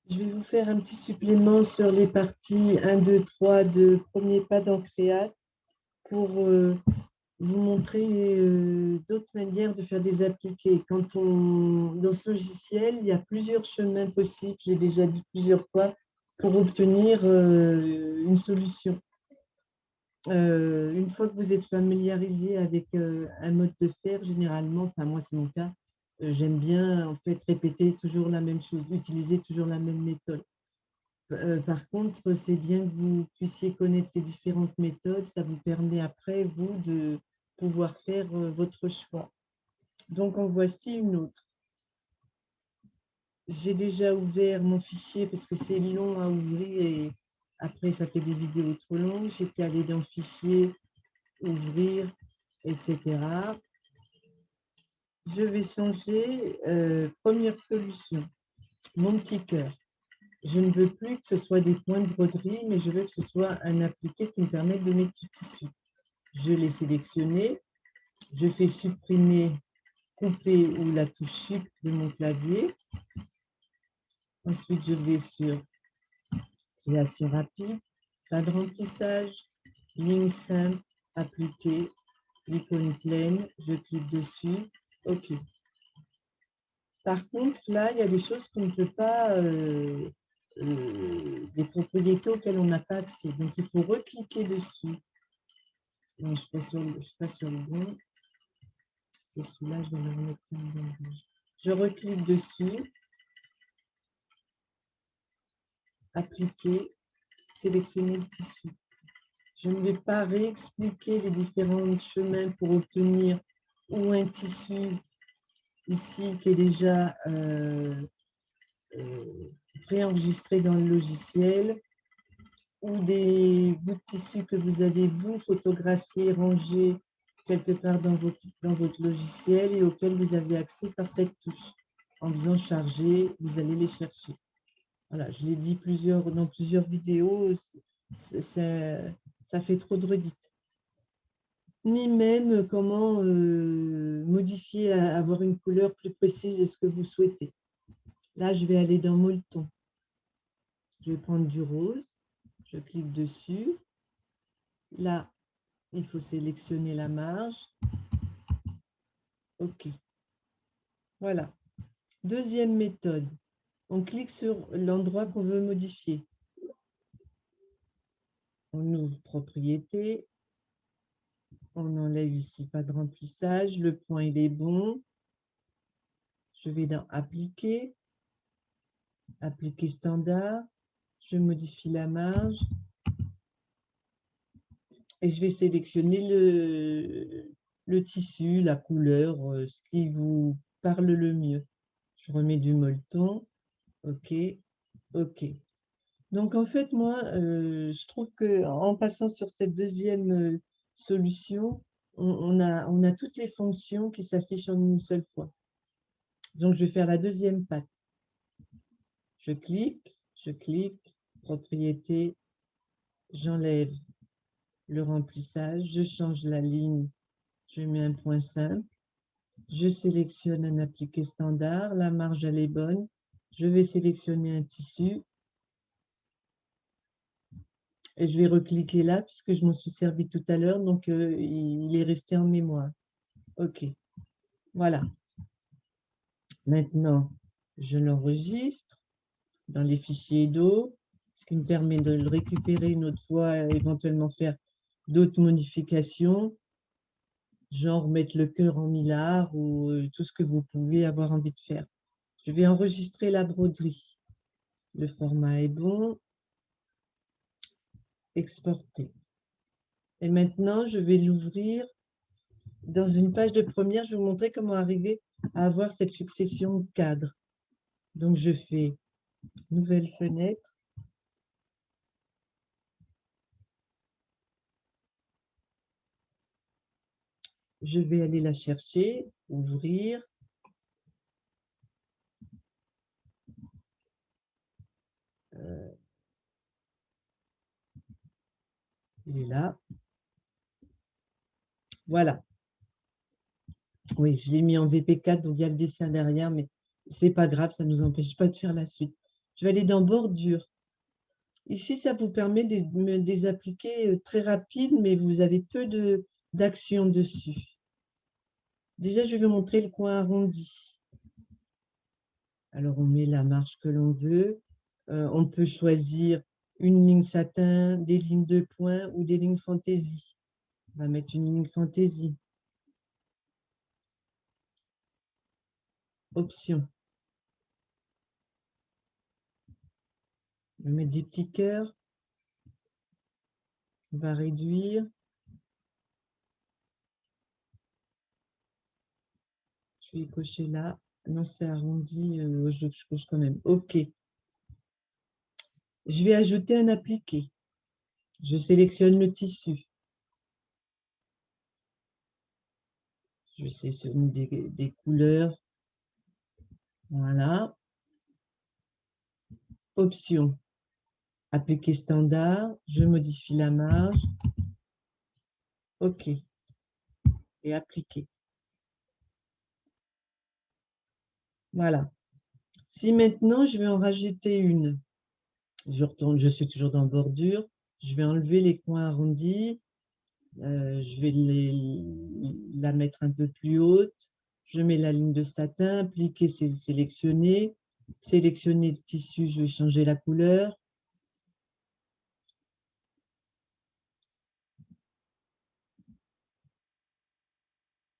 Je vais vous faire un petit supplément sur les parties 1, 2, 3 de Premier pas dans Créate pour vous montrer d'autres manières de faire des appliqués. Dans ce logiciel, il y a plusieurs chemins possibles, je l'ai déjà dit plusieurs fois, pour obtenir une solution. Une fois que vous êtes familiarisé avec un mode de faire, généralement, enfin moi c'est mon cas, j'aime bien en fait répéter toujours la même chose, utiliser toujours la même méthode. Par contre, c'est bien que vous puissiez connaître les différentes méthodes. Ça vous permet après, vous, de pouvoir faire votre choix. Donc, en voici une autre. J'ai déjà ouvert mon fichier parce que c'est long à ouvrir et après, ça fait des vidéos trop longues. J'étais allée dans Fichier, Ouvrir, etc. Je vais changer première solution, mon petit cœur. Je ne veux plus que ce soit des points de broderie, mais je veux que ce soit un appliqué qui me permette de mettre du tissu. Je l'ai sélectionné, je fais supprimer, couper ou la touche Sup de mon clavier. Ensuite, je vais sur création rapide, pas de remplissage, ligne simple, appliquer, l'icône pleine, je clique dessus, OK. Par contre, là, il y a des choses qu'on ne peut pas, des propriétés auxquelles on n'a pas accès. Donc, il faut recliquer dessus. Donc, je passe sur le bon. C'est celui-là, je vais le remettre en rouge. Je reclique dessus, appliquer, sélectionner le tissu. Je ne vais pas réexpliquer les différents chemins pour obtenir ou un tissu ici qui est déjà préenregistré dans le logiciel ou des bouts de tissu que vous avez, vous, photographiés, rangés quelque part dans votre logiciel et auxquels vous avez accès par cette touche. En faisant charger, vous allez les chercher. Voilà, je l'ai dit dans plusieurs vidéos, ça fait trop de redites. Ni même comment modifier, avoir une couleur plus précise de ce que vous souhaitez. Là, je vais aller dans Molleton. Je vais prendre du rose, je clique dessus. Là, il faut sélectionner la marge. OK. Voilà. Deuxième méthode. On clique sur l'endroit qu'on veut modifier. On ouvre Propriétés. On enlève ici, pas de remplissage. Le point, il est bon. Je vais dans Appliquer. Appliquer standard. Je modifie la marge. Et je vais sélectionner le tissu, la couleur, ce qui vous parle le mieux. Je remets du molleton. OK. OK. Donc, en fait, moi, je trouve qu'en passant sur cette deuxième solution, on a toutes les fonctions qui s'affichent en une seule fois. Donc, je vais faire la deuxième patte. Je clique, propriété, j'enlève le remplissage, je change la ligne, je mets un point simple, je sélectionne un appliqué standard, la marge elle est bonne, je vais sélectionner un tissu et je vais recliquer là puisque je m'en suis servi tout à l'heure, donc il est resté en mémoire. OK, voilà. Maintenant, je l'enregistre dans les fichiers d'eau, ce qui me permet de le récupérer une autre fois, éventuellement faire d'autres modifications, genre mettre le cœur en millard ou tout ce que vous pouvez avoir envie de faire. Je vais enregistrer la broderie. Le format est bon. Exporter. Et maintenant, je vais l'ouvrir dans une page de première. Je vais vous montrer comment arriver à avoir cette succession de cadres. Donc, je fais nouvelle fenêtre. Je vais aller la chercher, ouvrir. Il est là. Voilà. Oui, je l'ai mis en VP4, donc il y a le dessin derrière, mais c'est pas grave, ça ne nous empêche pas de faire la suite. Je vais aller dans bordure. Ici, ça vous permet de me des appliquer très rapide, mais vous avez peu d'action dessus. Déjà, je vais vous montrer le coin arrondi. Alors, on met la marge que l'on veut. On peut choisir une ligne satin, des lignes de points ou des lignes fantaisie. On va mettre une ligne fantaisie. Option. On va mettre des petits cœurs. On va réduire. Je vais cocher là. Non, c'est arrondi. Je coche quand même. OK. Je vais ajouter un appliqué. Je sélectionne le tissu. Je sélectionne des couleurs. Voilà. Option. Appliquer standard. Je modifie la marge. OK. Et appliquer. Voilà. Si maintenant, je vais en rajouter une, je retourne, je suis toujours dans bordure, je vais enlever les coins arrondis, je vais la mettre un peu plus haute, je mets la ligne de satin, appliquer, c'est sélectionner, sélectionner le tissu, je vais changer la couleur.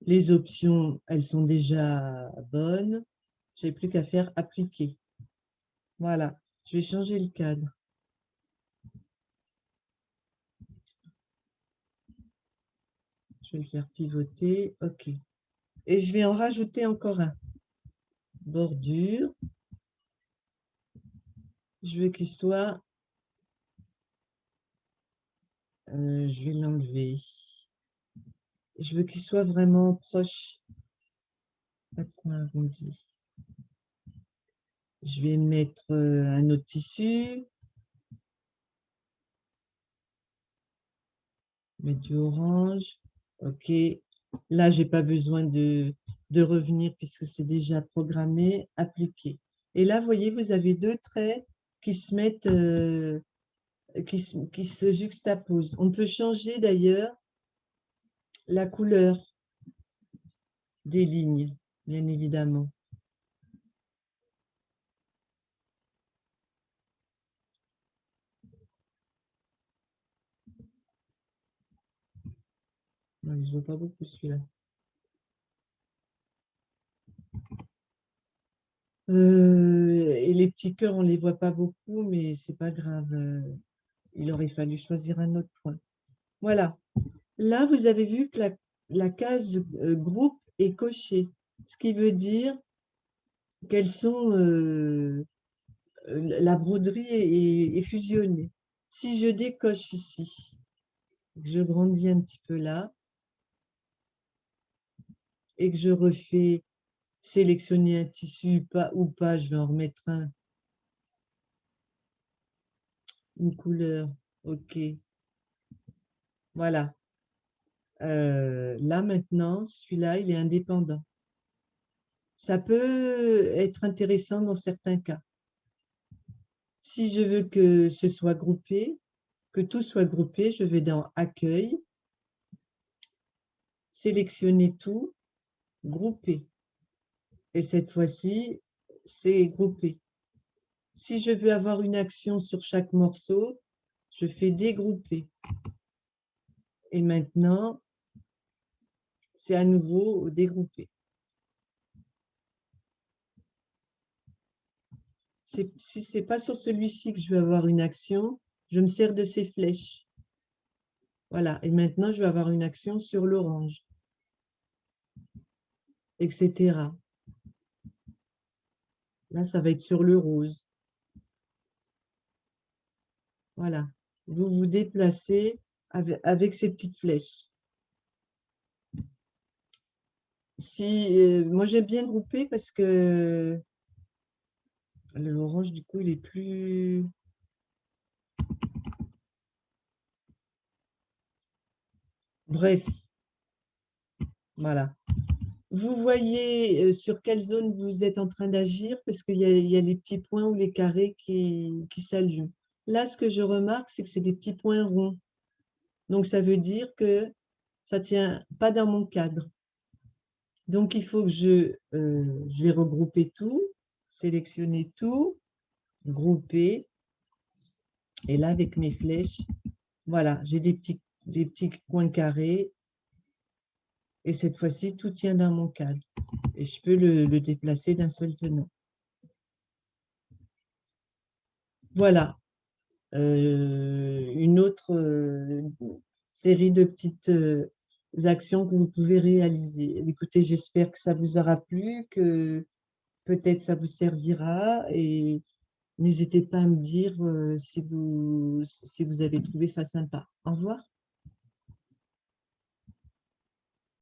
Les options, elles sont déjà bonnes, je n'ai plus qu'à faire appliquer. Voilà, je vais changer le cadre. Je vais le faire pivoter, OK. Et je vais en rajouter encore un. Bordure. Je veux qu'il soit, je vais l'enlever. Je veux qu'il soit vraiment proche. Pas de coin arrondi. Je vais mettre un autre tissu. Mettre du orange. OK. Là, j'ai pas besoin de revenir puisque c'est déjà programmé, appliqué. Et là, vous voyez, vous avez deux traits qui se mettent, qui se juxtaposent. On peut changer d'ailleurs la couleur des lignes, bien évidemment. Je ne vois pas beaucoup celui-là. Et les petits cœurs, on ne les voit pas beaucoup, mais c'est pas grave. Il aurait fallu choisir un autre point. Voilà. Là, vous avez vu que la case groupe est cochée, ce qui veut dire qu'elles sont la broderie est fusionnée. Si je décoche ici, je grandis un petit peu là et que je refais sélectionner un tissu ou pas, je vais en remettre un, une couleur. OK. Voilà. Là maintenant, celui-là, il est indépendant. Ça peut être intéressant dans certains cas. Si je veux que ce soit groupé, que tout soit groupé, je vais dans Accueil, sélectionner tout, grouper. Et cette fois-ci, c'est groupé. Si je veux avoir une action sur chaque morceau, je fais dégrouper. Et maintenant, c'est à nouveau dégroupé. Si ce n'est pas sur celui-ci que je veux avoir une action, je me sers de ces flèches. Voilà, et maintenant, je vais avoir une action sur l'orange, etc. Là, ça va être sur le rose. Voilà, vous vous déplacez avec ces petites flèches. Moi, j'aime bien grouper parce que l'orange, du coup, il est plus... Bref, voilà. Vous voyez sur quelle zone vous êtes en train d'agir, parce qu'il y a les petits points ou les carrés qui s'allument. Là, ce que je remarque, c'est que c'est des petits points ronds. Donc, ça veut dire que ça ne tient pas dans mon cadre. Donc, il faut que je vais regrouper tout, sélectionner tout, grouper. Et là, avec mes flèches, voilà, j'ai des petits coins carrés. Et cette fois-ci, tout tient dans mon cadre. Et je peux le déplacer d'un seul tenant. Voilà. Une autre série de petites actions que vous pouvez réaliser. Écoutez, j'espère que ça vous aura plu, que peut-être ça vous servira, et n'hésitez pas à me dire si vous avez trouvé ça sympa. Au revoir.